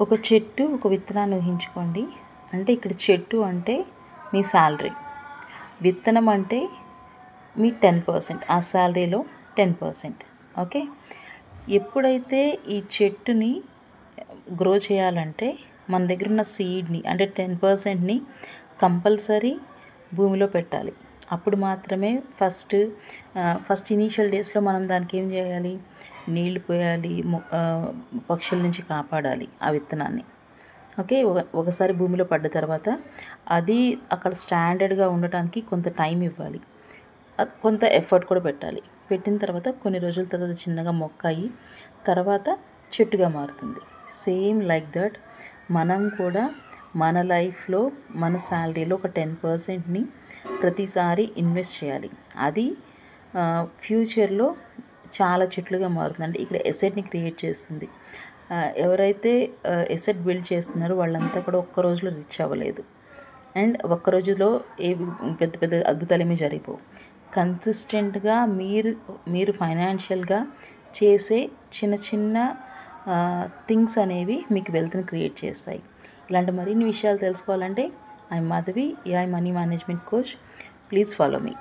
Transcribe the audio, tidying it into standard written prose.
ఒక చెట్టు, ఒక విత్తనాన్ని ఊహించుకోండి. అంటే ఇక్కడ చెట్టు అంటే మీ శాలరీ, విత్తనం అంటే మీ 10%, ఆ శాలరీలో 10%. ఓకే. ఎప్పుడైతే ఈ చెట్టుని గ్రో చేయాలంటే మన దగ్గర ఉన్న సీడ్ని అంటే 10%ని కంపల్సరీ భూమిలో పెట్టాలి. అప్పుడు మాత్రమే ఫస్ట్ ఇనీషియల్ డేస్లో మనం దానికి ఏం చేయాలి, నీళ్లు పోయాలి, పక్షుల నుంచి కాపాడాలి ఆ విత్తనాన్ని. ఓకే. ఒకసారి భూమిలో పడ్డ తర్వాత అది అక్కడ స్టాండర్డ్గా ఉండటానికి కొంత టైం ఇవ్వాలి, కొంత ఎఫర్ట్ కూడా పెట్టాలి. పెట్టిన తర్వాత కొన్ని రోజుల తర్వాత చిన్నగా మొక్క అయ్యి తర్వాత చెట్టుగా మారుతుంది. సేమ్ లైక్ దట్ మనం కూడా మన లైఫ్లో మన శాలరీలో ఒక 10%ని ప్రతిసారి ఇన్వెస్ట్ చేయాలి. అది ఫ్యూచర్లో చాలా చెట్లుగా మారుతుంది. అంటే ఇక్కడ ఎసెట్ని క్రియేట్ చేస్తుంది. ఎవరైతే ఎసెట్ బిల్డ్ చేస్తున్నారో వాళ్ళంతా కూడా ఒక్క రోజులో రిచ్ అవ్వలేదు, అండ్ ఒక్క రోజులో పెద్ద పెద్ద అద్భుతాలు ఏమీ జరిగిపోవు. కన్సిస్టెంట్గా మీరు ఫైనాన్షియల్గా చేసే చిన్న చిన్న థింగ్స్ అనేవి మీకు వెల్త్ని క్రియేట్ చేస్తాయి. ఇలాంటి మరిన్ని విషయాలు తెలుసుకోవాలంటే I Madhavi, AI money management coach. Please follow me.